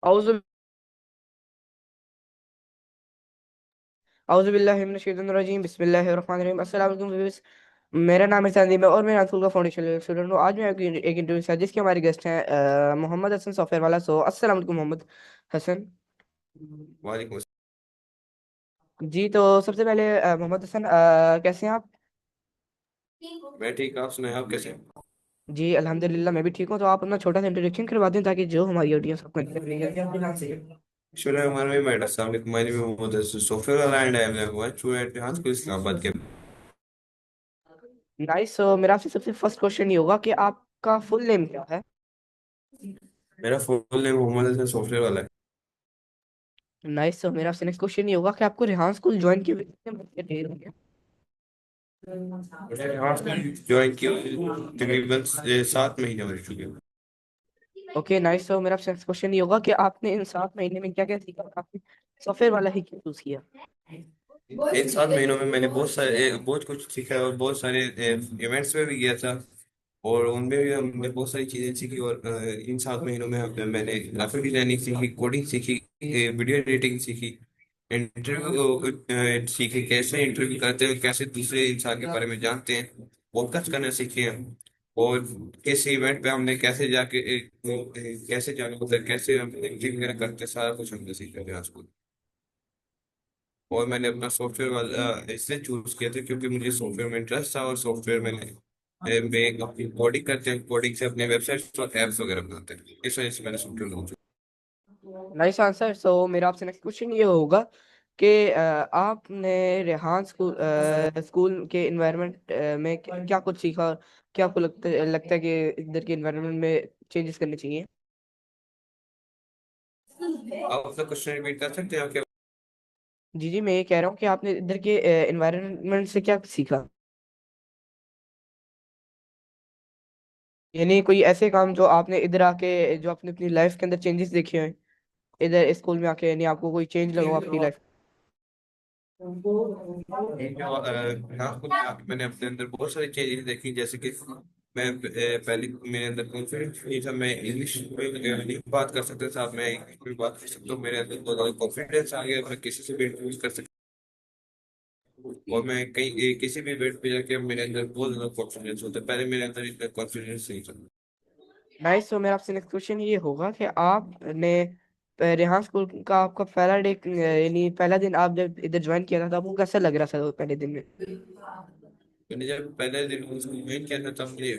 औज़ु औज़ु बिल्लाहि मिनश शैतानिर रजीम बिस्मिल्लाहिर रहमानिर रहीम। अस्सलाम वालेकुम व्यूअर्स। मेरा नाम है संदीप है और मैं स्कूल का फाउंडेशन स्टूडेंट हूँ। आज मैं एक इंटरव्यू से जिसके हमारे गेस्ट हैं मोहम्मद हसन सॉफ्टवेयर वाला। सो अस्सलाम वालेकुम मोहम्मद हसन वालेकुम। जी। तो सबसे पहले मोहम्मद हसन, कैसे हैं आप? मैं ठीक, आप सुनाए, आप कैसे हैं? जी अल्हम्दुलिल्लाह, मैं भी ठीक हूँ। तो आप अपना छोटा सा इंट्रोडक्शन करवा दें ताकि जो हमारी ऑडियंस आपको शुरू हमारे में मैटर सामने तुम्हारी में वो सॉफ्टवेयर वाला एंड है हुआ स्टूडेंट हाथ को इस्लामाबाद के। नाइस। सो मेरा आपसे सबसे फर्स्ट क्वेश्चन ये होगा कि आपका फुल नेम क्या है? मेरा full name Mohammad Hasan software वाला है। नाइस। सो मेरा आपसे नेक्स्ट क्वेश्चन ये होगा कि आपको रेहान स्कूल ज्वाइन किए हुए कितने महीने देर हो गए? मैंने हाथ ज्वाइन किया तकरीबन 7 महीने हो चुके हैं। Okay nice. तो मेरा आपसे क्वेश्चन ये होगा कि आपने इन 7 महीने में क्या क्या सीखा और आपने सॉफ्टवेयर वाला ही क्यों चूज किया? इन 7 महीनों में मैंने बहुत कुछ सीखा और बहुत सारे इवेंट्स में भी गया था। और उनमें भी हमने बहुत सारी चीजें सीखी और इन 7 महीनों में मैंने ग्राफिक डिजाइनिंग सीखी, कोडिंग सीखी, वीडियो एडिटिंग सीखी, इंटरव्यू सीखे, कैसे इंटरव्यू करते हैं, कैसे दूसरे इंसान के बारे में जानते हैं, पॉडकास्ट करना सीखे हम। और किस इवेंट पे हमने कैसे जाके कैसे जाना होता है, कैसे हम इंटरव्यू वगैरह करते हैं, सारा कुछ हमने सीखा है आज। और मैंने अपना सॉफ्टवेयर वाला इसलिए चूज किया था क्योंकि मुझे सॉफ्टवेयर में इंटरेस्ट था और सॉफ्टवेयर में अपनी कोडिंग करते हैं, कोडिंग से अपने वेबसाइट्स और एप्स वगैरह बनाते हैं, इस वजह से मैंने software choose. Nice answer. So मेरा आपसे नेक्स्ट क्वेश्चन ये होगा कि आपने रेहान स्कूल के इन्वायरमेंट में क्या कुछ सीखा? क्या आपको लगता है कि इधर के इन्वायरमेंट में चेंजेस करने चाहिए? आप अपना क्वेश्चन रिपीट कर सकते हैं आप क्या? जी जी, मैं ये कह रहा हूँ कि आपने इधर के इन्वायरमेंट से क्या सीखा, यानी कोई ऐसे काम जो आपने इधर आके, जो आपने अपनी लाइफ के अंदर चेंजेस देखे हैं इधर स्कूल में आके, यानी आपको कोई चेंज लगा हो आपकी लाइफ? हाँ, मैंने अपने अंदर बहुत सारी चीजें देखी, जैसे कि मैं पहले मेरे अंदर कॉन्फिडेंस नहीं था, मैं इंग्लिश में नहीं बात कर सकता था, अब मैं इंग्लिश में बात कर सकता हूँ, मेरे अंदर बहुत ज्यादा कॉन्फिडेंस आ गया, मैं किसी से भी इंटरेक्ट कर सकता हूँ। और मैं कहीं किसी भी इवेंट पे जाके मेरे अंदर बहुत ज्यादा कॉन्फिडेंस होता है, पहले मेरे अंदर इतना कॉन्फिडेंस नहीं था। नाइस। तो मेरा आपसे नेक्स्ट क्वेश्चन ये होगा कि आपने रेहान स्कूल का आपका पहला डे, यानी पहला दिन आप जब इधर ज्वाइन किया था तो आपको कैसा लग रहा था वो पहले दिन में? मैंने जब पहले दिन उसको ज्वाइन किया था तब मुझे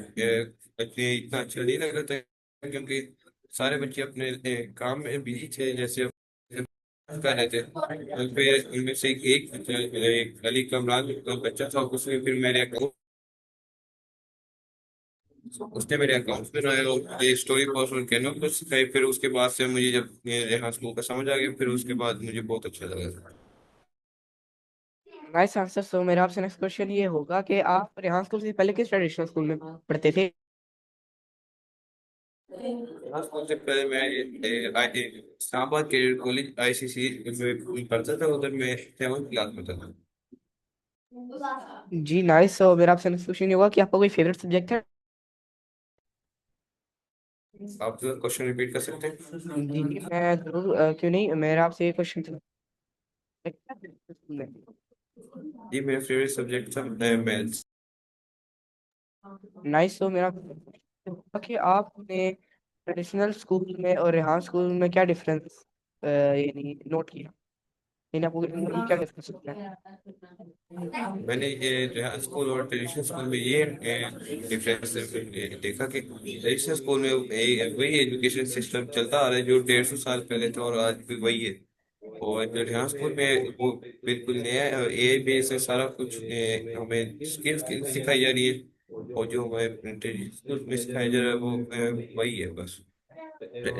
इतना अच्छा नहीं लग रहा था, क्योंकि सारे बच्चे अपने काम में बिजी थे, जैसे कर रहे थे। और फिर उनमें से एक बच्चा, एक अली कमरान का बच्चा था, उसने फिर मेरे अकाउंट उसने मेरे अकाउंट में रहे और ये स्टोरी पोस्ट और कैनवा पर सिखाई। फिर उसके बाद से मुझे जब यहाँ स्कूल का समझ आ गया, फिर उसके बाद मुझे बहुत अच्छा लगा। Nice answer. सो मेरा आपसे नेक्स्ट क्वेश्चन ये होगा कि आप रेहान स्कूल से पहले किस ट्रेडिशनल स्कूल में पढ़ते थे? यहाँ स्कूल से पहले मैं इस्लामाबाद के कॉलेज ICC में पढ़ता था, उधर मैं 7th क्लास में था। जी नाइस। सो मेरा आपसे नेक्स्ट क्वेश्चन ये होगा कि आपका कोई फेवरेट सब्जेक्ट है? आप क्वेश्चन रिपीट कर सकते हैं? जी जी, मैं जरूर, क्यों नहीं, मेरा आपसे ये क्वेश्चन था। जी, मेरा फेवरेट सब्जेक्ट था मैथ्स। नाइस। तो मेरा कि आपने ट्रेडिशनल स्कूल में और रेहान स्कूल में क्या डिफरेंस यानी नोट किया, यानी आपको क्या डिफरेंस लगता है? मैंने ये रेहान स्कूल और ट्रेडिशनल स्कूल में ये डिफरेंस देखा कि ट्रेडिशनल स्कूल में वही एजुकेशन सिस्टम चलता आ रहा है जो 150 साल पहले था, और आज भी वही है। और जो रेहान स्कूल में वो बिल्कुल नया है, AI बेस है सारा कुछ, हमें स्किल्स सिखाई जा रही है। और जो हमें ट्रेडिशनल स्कूल में सिखाया जा रहा है वो वही है बस।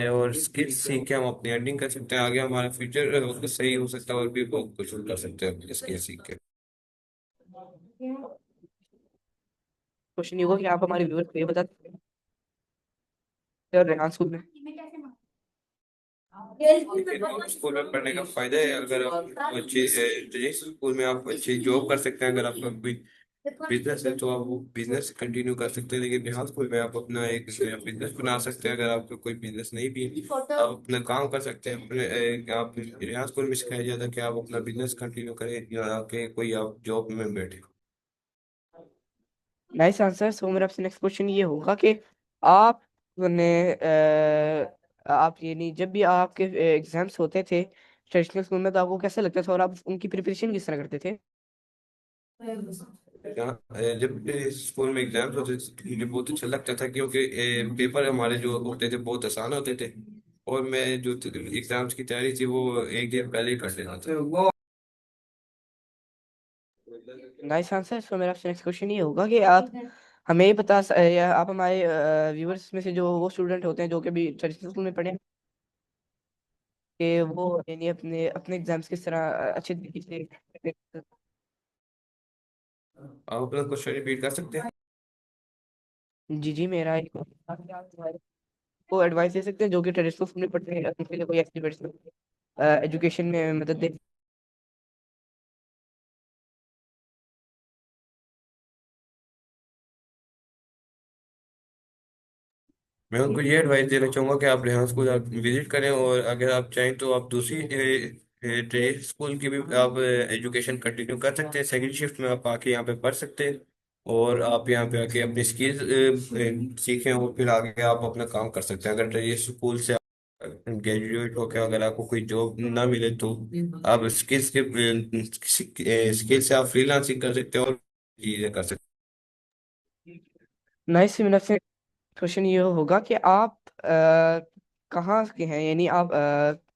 और स्किल्स सीख के हम अपनी अर्निंग कर सकते हैं, आगे हमारा फ्यूचर सही हो सकता है और भी बहुत कुछ कर सकते हैं स्किल सीख के। क्वेश्चन ये होगा कि आप हमारे व्यूअर्स को ये बता सकते हैं और रेहान स्कूल में लेकिन स्कूल में पढ़ने का फायदा है, अगर आप अच्छे ट्रेडिशनल स्कूल में आप अच्छी जॉब कर सकते हैं, अगर आपका कोई बिजनेस है तो आप वो बिजनेस कंटिन्यू कर सकते हैं, लेकिन यहाँ स्कूल में आप अपना एक बिजनेस बना सकते हैं। अगर आपका कोई बिजनेस नहीं भी है, आप अपना काम कर सकते हैं अपने आप यहाँ स्कूल में सिखाया जाता है कि आप अपना बिजनेस कंटिन्यू करें, या कि कोई आप जॉब में बैठे। Nice answer. सो मेरा आपसे नेक्स्ट क्वेश्चन ये होगा कि आपने आप ये नहीं, जब भी आपके एग्जाम्स होते थे ट्रेडिशनल स्कूल में, तो आपको कैसा लगता था और आप उनकी प्रिपरेशन किस तरह करते थे? यहाँ जब भी स्कूल में एग्जाम्स होते थे मुझे बहुत अच्छा लगता था, क्योंकि पेपर हमारे जो होते थे बहुत आसान होते थे, और मैं जो एग्जाम्स की तैयारी थी वो एक दिन पहले ही कर लेता था। Nice answer. सो मेरा आपसे नेक्स्ट क्वेश्चन ये होगा कि आप हमें ये या आप हमारे व्यूअर्स में से जो वो स्टूडेंट होते हैं जो कि भी ट्रेडिशनल स्कूल में पढ़े हैं, कि वो यानी अपने अपने एग्जाम्स किस तरह अच्छे तरीके से। आप अपना क्वेश्चन रिपीट कर सकते हैं? जी जी, मेरा एक को एडवाइस दे सकते हैं जो कि ट्रेडिशनल स्कूल में पढ़ते हैं, उनके लिए कोई ऐसी एजुकेशन में मदद दे। मैं उनको ये एडवाइस देना चाहूंगा कि आप रेहान स्कूल आप विजिट करें, और अगर आप चाहें तो आप दूसरी ट्रेड स्कूल की भी आप एजुकेशन कंटिन्यू कर सकते हैं। सेकंड शिफ्ट में आप आके यहाँ पे पढ़ सकते हैं, और आप यहाँ पे आके अपनी स्किल्स सीखें, और फिर आगे आप अपना काम कर सकते हैं। अगर ट्रेड स्कूल से ग्रेजुएट होकर अगर आपको कोई जॉब ना मिले, तो आप स्किल से आप फ्रीलांसिंग कर सकते हैं और चीजें कर सकते नाइस। मेरा से क्वेश्चन ये होगा कि आप कहाँ के हैं, यानी आप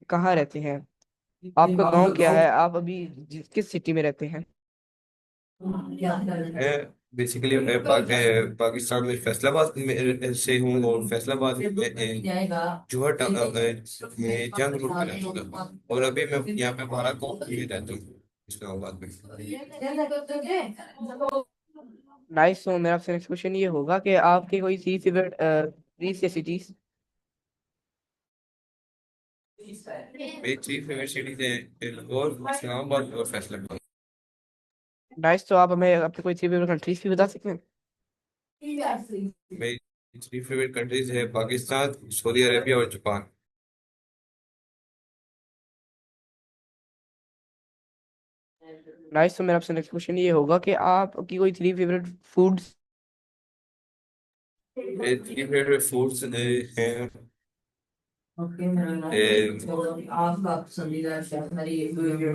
कहाँ रहते हैं, आपका गांव क्या है, आप अभी किस सिटी में रहते हैं? हैं। बेसिकली पाकिस्तान में फैसलाबाद में से हूँ, और फैसलाबाद में जोहर जंग रोड पे रहता हूँ, और अभी मैं यहाँ पे बाराकोट में रहता हूँ, इस्लामाबाद में। नाइस। तो मेरा आपसे नेक्स्ट क्वेश्चन ये होगा कि आपके कोई सी फेवरेट प्लेस या सिटीज? मेरी थ्री फेवरेट सिटीज है लाहौर, इस्लामाबाद और फैसलाबाद। नाइस। तो आप हमें अपने कोई सी फेवरेट कंट्रीज भी बता सकते हैं? मेरी थ्री फेवरेट कंट्रीज है पाकिस्तान, सऊदी अरेबिया और जापान। नाइस। तो मेरा आपसे नेक्स्ट क्वेश्चन ये होगा कि आपकी कोई थ्री फेवरेट फूड्स? मेरी थ्री फेवरेट फूड्स हैं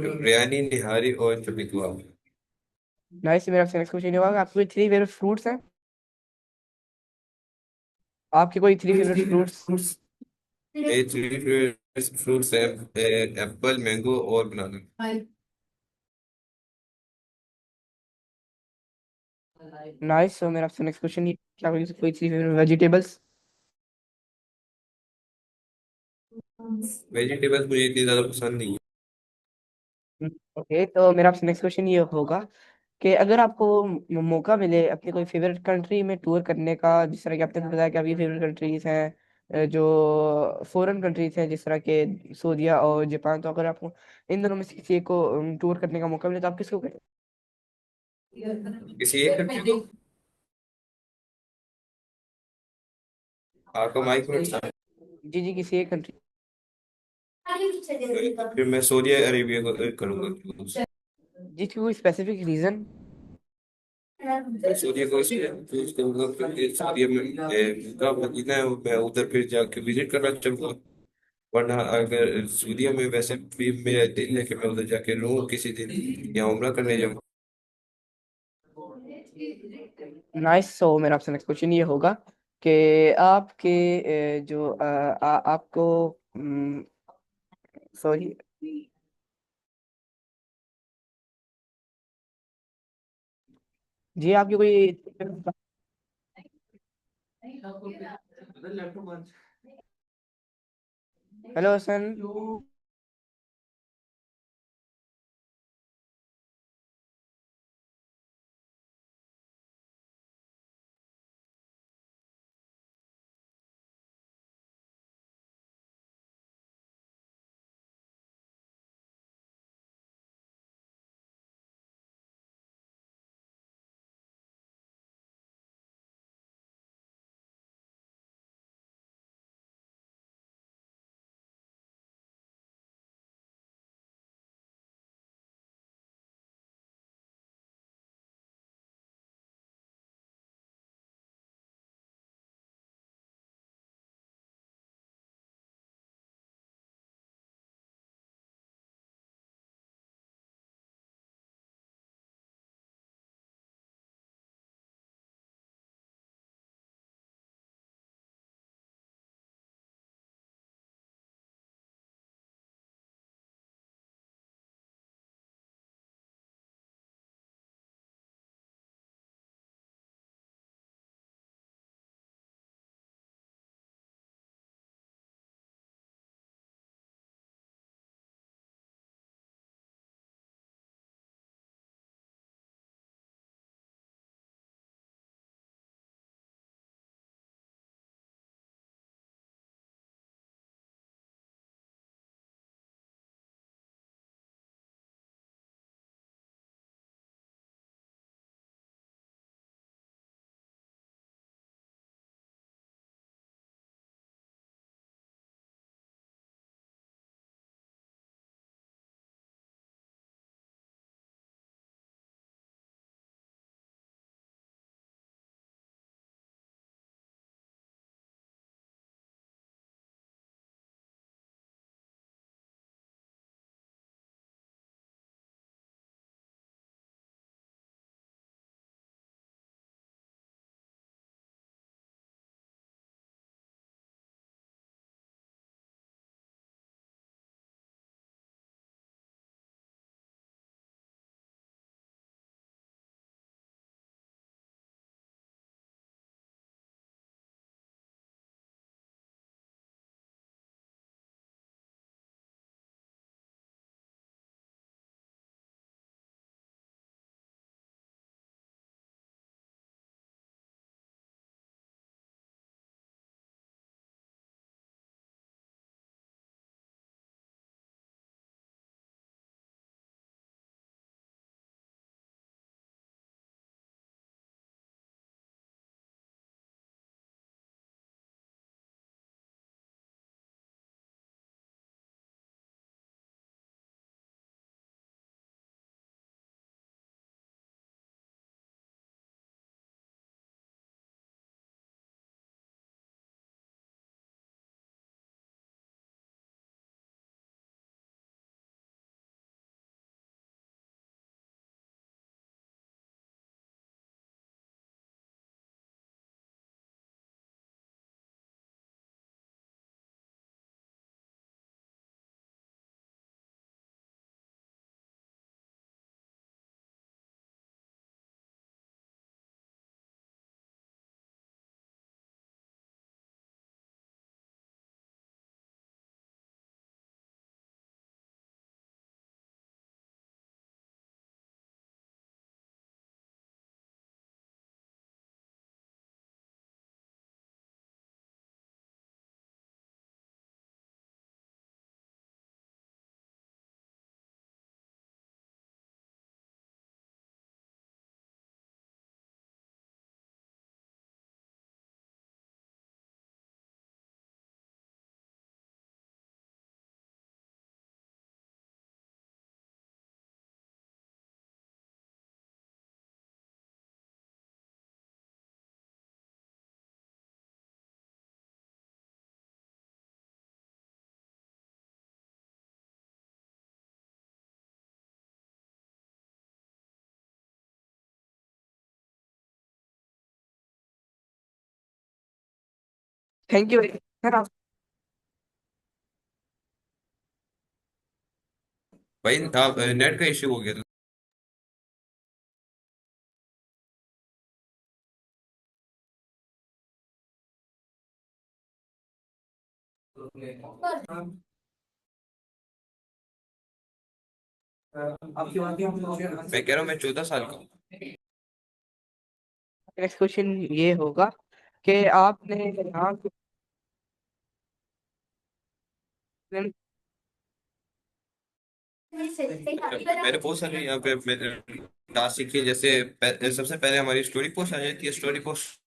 बिरयानी, निहारी और कभी कबाब। नाइस। मेरा आपसे नेक्स्ट क्वेश्चन ये होगा कि आपकी कोई थ्री फेवरेट फ्रूट्स हैं? आपके कोई थ्री फेवरेट फ्रूट्स? मेरी थ्री फेवरेट फ्रूट्स हैं एप्पल, मैंगो और बनाना। नाइस। तो मेरा आपसे नेक्स्ट क्वेश्चन ये, क्या कोई थ्री फेवरेट वेजिटेबल्स? वेजिटेबल्स मुझे इतनी ज्यादा पसंद नहीं ओके। तो मेरा आपसे नेक्स्ट क्वेश्चन ये होगा कि अगर आपको मौका मिले अपनी कोई फेवरेट कंट्री में टूर करने का, जिस तरह कि आपने बताया कि आपकी फेवरेट कंट्रीज हैं जो फॉरेन कंट्रीज हैं, जिस तरह के सऊदीया और जापान, तो अगर आपको इन दोनों में से किसी एक को टूर करने का मौका मिले तो आप किसको करें? है किसी एक कंट्री को। आपका माइक में जी जी, किसी एक कंट्री। फिर मैं सऊदी अरेबिया को करूंगा। जिसकी कोई स्पेसिफिक रीजन? सऊदी को इसलिए चूज करूंगा क्योंकि सऊदी में का मदीना है, मैं उधर फिर जाके विजिट करना चाहूंगा। वरना अगर सऊदी में वैसे भी मेरा दिल है कि मैं उधर जाके रहूं किसी दिन, या उम्रा करने जाऊं। नाइस। सो मेरा आपसे नेक्स्ट क्वेश्चन ये होगा कि आपके जो आपको सॉरी, जी आपकी कोई। Hello Hasan. Thank you sir. भाई आप नेट का इश्यू हो गया था। मैं कह रहा हूँ मैं 14 साल का हूँ। नेक्स्ट क्वेश्चन ये होगा कि आपने यहाँ मैंने बहुत सारे यहाँ पे टास्क सीखे, जैसे सबसे पहले हमारी स्टोरी पोस्ट आ जाती है। स्टोरी पोस्ट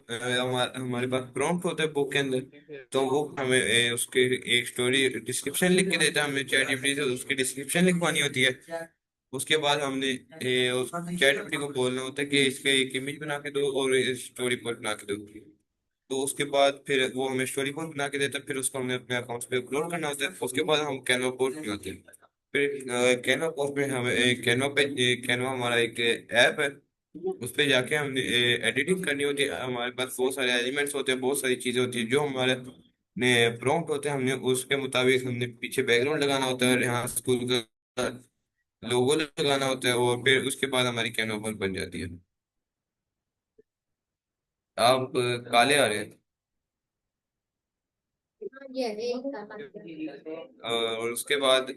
हमारे पास प्रॉम्प्ट होता है बुक के अंदर, तो वो हमें उसके एक स्टोरी डिस्क्रिप्शन लिख के देता है। हमें चैट जीपीटी से उसकी डिस्क्रिप्शन लिखवानी होती है। उसके बाद हमने उस चैट जीपीटी को बोलना होता है कि इसके एक इमेज बना के दो और स्टोरी पोस्ट बना के दो। तो उसके बाद फिर वो हमें स्टोरी बोर्ड बना के देता है, फिर उसको हमने अपने अकाउंट्स पे अपलोड करना होता है। उसके बाद हम कैनवा पोस्ट बनाते हैं। फिर कैनवा पोस्ट में हमें कैनवा हमारा एक ऐप है। उस पे जाके हमने एडिटिंग करनी होती है। हमारे पास बहुत सारे एलिमेंट्स होते हैं, बहुत सारी चीजें होती हैं जो हमारे ने प्रॉम्प्ट होते हैं। हमने उसके मुताबिक हमने पीछे बैकग्राउंड लगाना होता है, यहाँ स्कूल का लोगो लगाना होता है, और फिर उसके बाद हमारी कैनवा पोस्ट बन जाती है। आप काले आ रहे हैं। और उसके बाद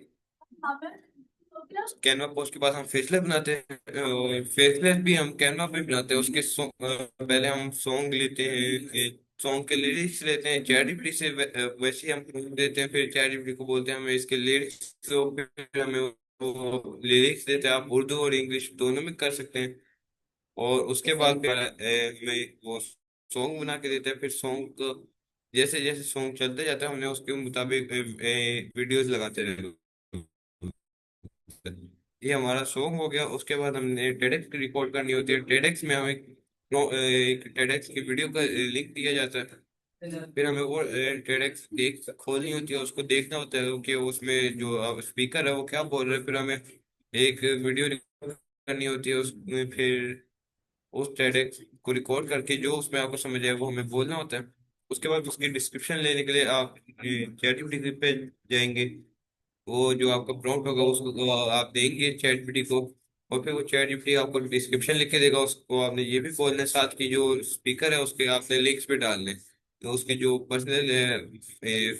कैनवा पोस्ट के बाद हम फेसलेस बनाते हैं। फेसलेस भी हम कैनवा पे बनाते हैं। उसके पहले हम सॉन्ग लेते हैं, सॉन्ग के लिरिक्स लेते हैं चैट जीपीटी से, वैसे ही हम देते हैं। फिर चैट जीपीटी को बोलते हैं हमें इसके लिरिक्स, तो फिर हमें वो लिरिक्स देते हैं। आप उर्दू और इंग्लिश दोनों में कर सकते हैं। और उसके बाद फिर हमें वो सॉन्ग बना के देते हैं। फिर सॉन्ग को जैसे जैसे सॉन्ग चलते जाता है हमने उसके मुताबिक वीडियोस लगाते रहते हैं। ये हमारा सॉन्ग हो गया। उसके बाद हमने टेडेक्स की रिकॉर्ड करनी होती है। टेडेक्स में हमें एक टेडेक्स की वीडियो का लिंक दिया जाता है। फिर हमें वो टेडेक्स देख खोलनी होती है, उसको देखना होता है कि उसमें जो स्पीकर है वो क्या बोल रहे हैं। फिर हमें एक वीडियो करनी होती है उसमें। फिर उस टेडेक्स को रिकॉर्ड करके जो उसमें आपको समझ आए वो हमें बोलना होता है। उसके बाद उसकी डिस्क्रिप्शन लेने के लिए आप चैट जीपीटी पे जाएंगे। वो जो आपका प्रॉम्प्ट होगा उसको आप देंगे चैट जीपीटी को, और फिर वो चैट जीपीटी आपको डिस्क्रिप्शन लिख के देगा। उसको आपने ये भी बोलना है साथ की जो स्पीकर है उसके आपने लिंक्स भी डालने हैं। तो उसके जो पर्सनल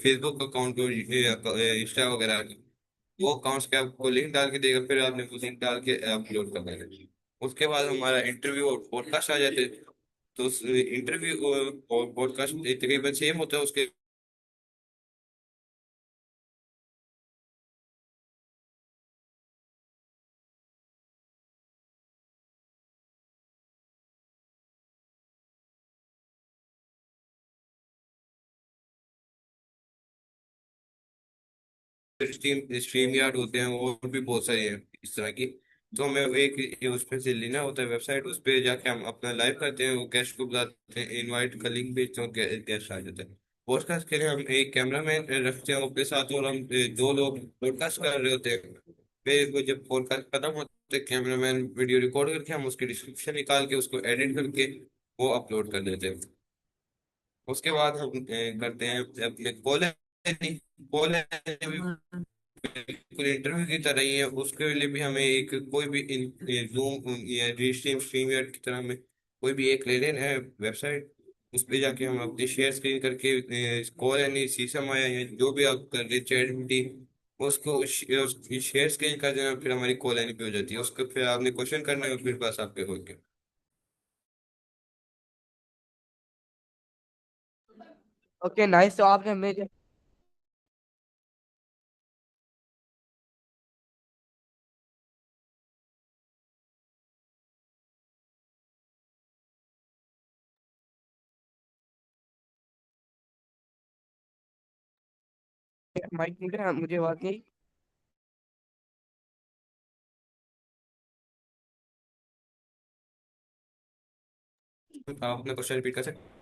फेसबुक अकाउंट और इंस्टा वगैरह के, वो अकाउंट्स के आपको लिंक डाल के देगा। फिर आपने वो लिंक डाल के अपलोड करना है। उसके बाद हमारा इंटरव्यू और पॉडकास्ट आ जाते हैं। तो इंटरव्यू और पॉडकास्ट तकरीबन सेम होता है उसके। स्ट्रीम यार्ड होते हैं और भी बहुत सारी है इस तरह की। तो हमें एक उसमें से लेना होता है वेबसाइट, उस पर जाके हम अपना लाइव करते हैं। वो गेस्ट को बुलाते हैं, इनवाइट का लिंक भेजते हैं, गेस्ट आ जाते हैं। पॉडकास्ट के लिए हम एक कैमरामैन रखते हैं अपने साथ, और हम दो लोग पॉडकास्ट कर रहे होते हैं। फिर वो जब पॉडकास्ट खत्म होता है कैमरामैन वीडियो रिकॉर्ड करके हम उसकी डिस्क्रिप्शन निकाल के उसको एडिट करके वो अपलोड कर देते हैं। उसके बाद हम करते हैं अपने कॉल कॉल बिल्कुल इंटरव्यू की तरह ही है। उसके लिए भी हमें एक कोई भी जूम या स्ट्रीम स्ट्रीम की तरह में कोई भी एक ले लेना है वेबसाइट। उस पे जाके हम अपनी शेयर स्क्रीन करके कॉल यानी शीशम आया या जो भी आप कर रहे चैट मीटिंग उसको शेयर स्क्रीन कर देना। फिर हमारी कॉल यानी पे हो जाती है। उसको फिर आपने क्वेश्चन करना है, फिर बस आपके हो गया। Okay nice. तो आपने मेरे माइक मुझे मुझे बात नहीं। आप अपना क्वेश्चन रिपीट कर सकते हैं?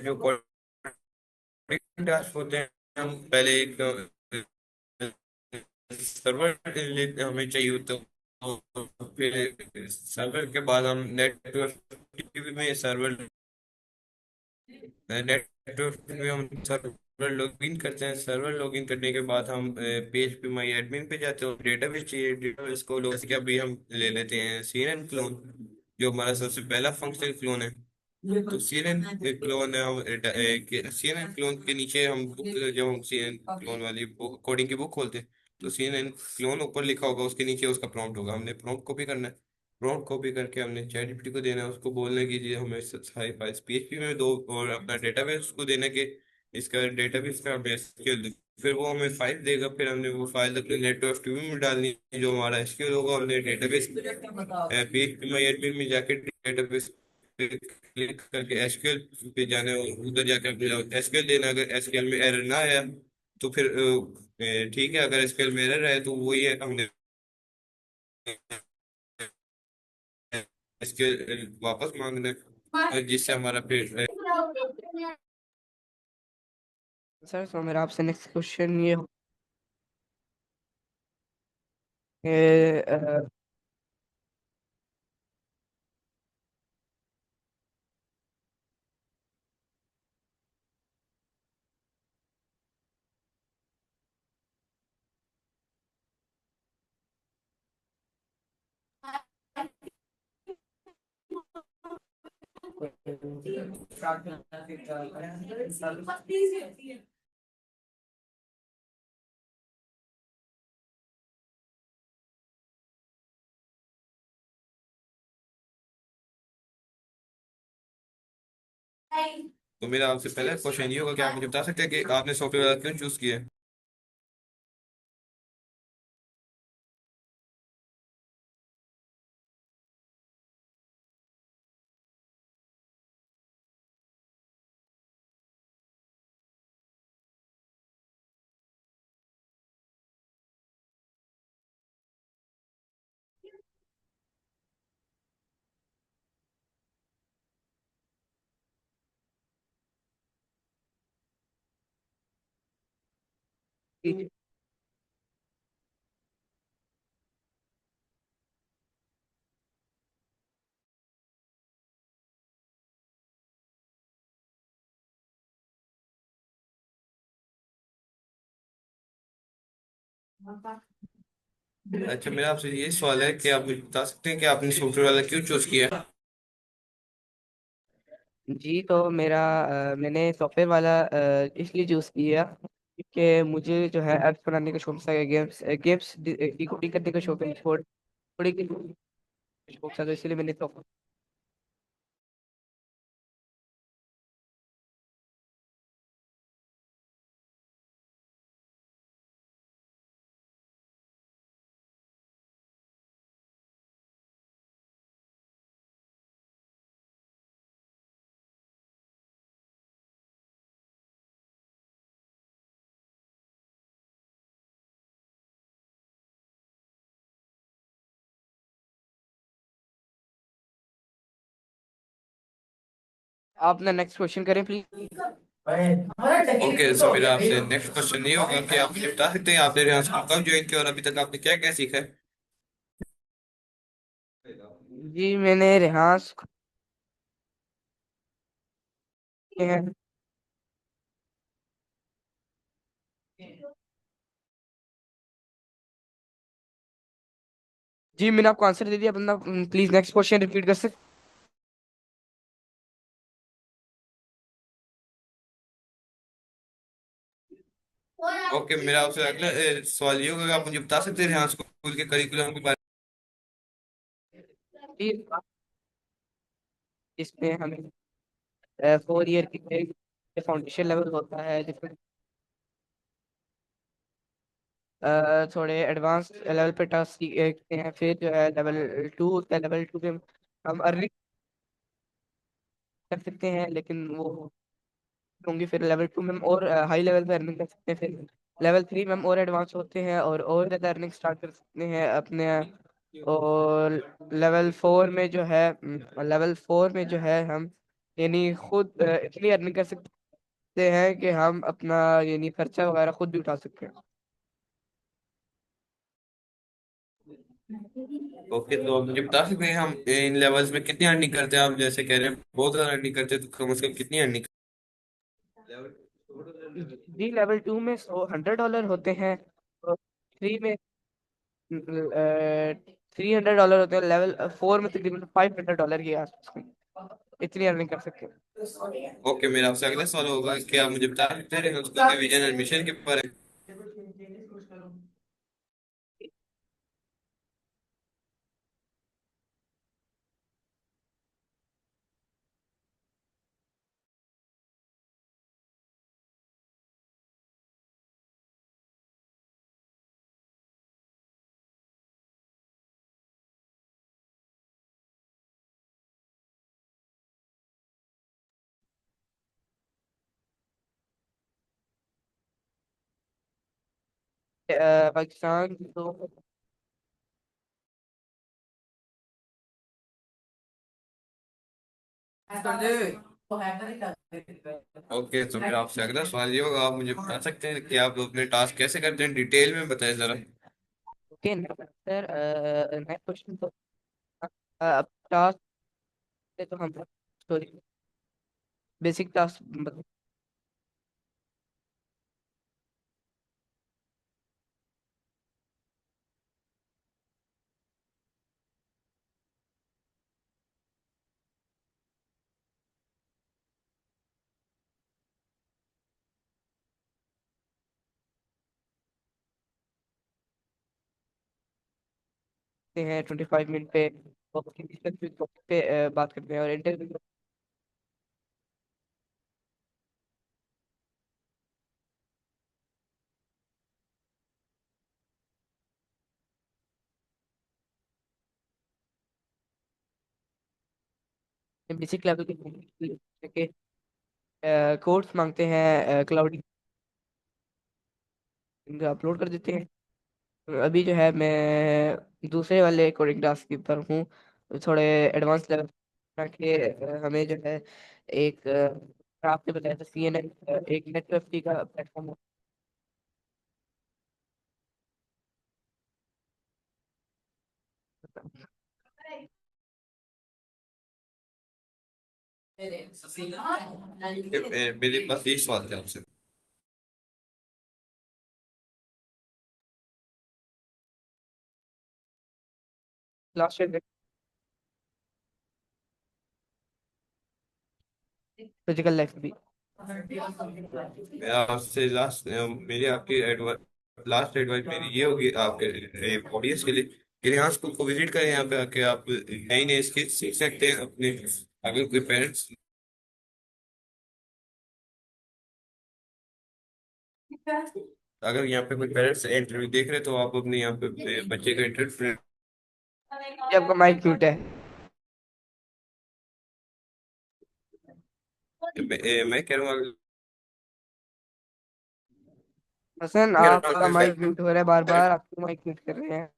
जो टास्क होते हैं हम पहले एक सर्वर हमें चाहिए होता है, तो फिर सर्वर के बाद हम नेटवर्क में सर्वर, नेटवर्क में हम सर्वर लॉगिन करते हैं। सर्वर लॉगिन करने के बाद हम पेज पे माई एडमिन पे जाते हैं। डेटाबेस चाहिए, डेटाबेस को लोग के अभी हम ले लेते हैं सीएनएन क्लोन, जो हमारा सबसे पहला फंक्शनल क्लोन है। तो सीएनएन क्लोन है, हम सीएनएन क्लोन के नीचे हम जब हम सीएनएन क्लोन वाली कोडिंग की बुक खोलते हैं, तो सीएनएन क्लोन ऊपर लिखा होगा, उसके नीचे उसका प्रॉम्प्ट होगा, हमने प्रॉम्प्ट कॉपी करना है। प्रॉम्प्ट कॉपी करके हमने चैट जीपीटी को देना है, उसको बोलने की जी हमें सारी फाइल्स पीएचपी में दो, और अपना डेटाबेस को देने के इसका डेटाबेस का हमें SQL दो। फिर वो हमें फाइल देगा, फिर हमने वो फाइल अपने नेटवर्क टीवी में डालनी है, जो हमारा एसक्यूएल होगा। हमने डेटाबेस पीएचपी माई एडमिन में जाके डेटाबेस पे क्लिक करके एसक्यूएल पे जाना है, और उधर जाकर एसक्यूएल देना। अगर एसक्यूएल में एरर ना आया तो फिर ठीक है, अगर एसक्यूएल में एरर आया तो वही है, हमने एसक्यूएल वापस मांगना है, जिससे हमारा फिर सर तो मेरा आपसे नेक्स्ट क्वेश्चन ये हो कि तो मेरा आपसे पहला क्वेश्चन ये होगा कि आप मुझे बता सकते हैं कि आपने सॉफ्टवेयर क्यों चूज किया है। अच्छा, मेरा आपसे ये सवाल है कि आप मुझे बता सकते हैं कि आपने सॉफ्टवेयर वाला क्यों चूज किया है। जी तो मैंने सॉफ्टवेयर वाला इसलिए चूज किया कि मुझे जो है ऐप्स बनाने का शौक था, गेम्स गेम्स डिकोडिंग करने का शौक है, कोडिंग का शौक था, तो इसलिए मैंने तो आप ना नेक्स्ट क्वेश्चन करें प्लीज। ओके, सो मेरा आपसे नेक्स्ट क्वेश्चन ये होगा कि आप मुझे बता सकते हैं आपने यहाँ स्कूल कब ज्वाइन किया और अभी तक आपने क्या क्या सीखा है। जी मैंने रेहान किए हैं। जी मैंने आपको आंसर दे दिया, बंदा प्लीज नेक्स्ट क्वेश्चन रिपीट कर सकते। ओके, मेरा आपसे अगला सवाल ये होगा कि आप मुझे बता सकते हैं यहाँ स्कूल के करिकुलम के बारे जी इसमें हमें 4 ईयर की फाउंडेशन लेवल होता है, जिसमें थोड़े एडवांस लेवल पे टास्क सीखते हैं। फिर जो है लेवल 2 होता है, लेवल 2 पे हम अर्निंग कर सकते हैं, लेकिन वो होंगे। फिर लेवल 2 में हम और हाई लेवल पे अर्निंग कर सकते हैं। फिर लेवल 3 में हम और एडवांस होते हैं और ज़्यादा अर्निंग स्टार्ट कर सकते हैं अपने। और लेवल 4 में जो है हम यानी खुद इतनी अर्निंग कर सकते हैं कि हम अपना यानी खर्चा वगैरह खुद भी उठा सकते हैं। ओके, तो आप मुझे बता सकते हैं हम इन लेवल्स में कितनी अर्निंग करते हैं? आप जैसे कह रहे हैं बहुत ज्यादा अर्निंग करते हैं, तो कम से कम कितनी अर्निंग? जी, लेवल 2 में $100 होते हैं, और 3 में $300 होते हैं, लेवल 4 में तकरीबन $500 के आसपास इतनी अर्निंग कर सकते हैं। ओके, मेरा आपसे अगला सवाल होगा कि आप मुझे बता सकते हैं उसके विजन एंड मिशन के बारे में? पाकिस्तान तो ओके, तो मेरा आपसे अगला सवाल ये होगा, आप मुझे बता सकते हैं कि आप अपने टास्क कैसे करते हैं? डिटेल में बताएं जरा। ओके सर, नेक्स्ट क्वेश्चन तो टास्क से तो हम सॉरी बेसिक टास्क बताते हैं 25 मिनट पे, और पे बात करते हैं, और इंटरव्यू बेसिक लेवल के कोड्स मांगते हैं, क्लाउड अपलोड कर देते हैं। अभी जो है मैं दूसरे वाले कोडिंग टास्क के ऊपर हूँ, थोड़े एडवांस लेवल ताकि हमें जो है एक आपने बताया था CNN एक नेटवर्क का प्लेटफॉर्म होता मेरे पास यही सवाल थे आपसे। है लास्ट फिजिकल लाइफ भी। मेरा आपसे लास्ट मेरी आपकी एडवाइस, लास्ट एडवाइस मेरी ये होगी आपके ऑडियंस के लिए कि यहाँ स्कूल को विजिट करें। यहाँ पे आके आप नई नई स्किल सीख सकते हैं अपने। अगर कोई पेरेंट्स, अगर यहाँ पे कोई पेरेंट्स इंटरव्यू देख रहे हैं, तो आप अपने यहाँ पे बच्चे का इंटरव्यू। ये आपका माइक म्यूट है। मैं कह रहा हूँ, हसन, आपका माइक म्यूट हो रहा है, बार बार आपको माइक म्यूट कर रहे हैं।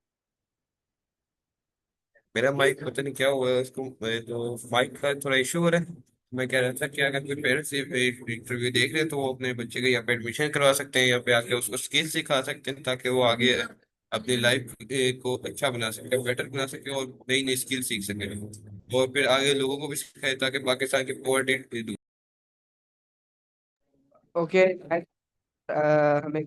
मेरा माइक पता नहीं क्या हुआ है उसको, तो माइक का थोड़ा इशू हो रहा है। मैं कह रहा था कि अगर कोई पेरेंट्स इंटरव्यू देख रहे हैं, तो वो अपने बच्चे का यहाँ पे एडमिशन करवा सकते हैं, यहाँ पे आके उसको स्किल सिखा सकते हैं, ताकि वो आगे अपनी लाइफ को अच्छा बना सके, बेटर बना सके, और नई नई स्किल सीख सके, और फिर आगे लोगों को भी सिखाए, ताकि पाकिस्तान की पॉवर्टी दूर। ओके, हमें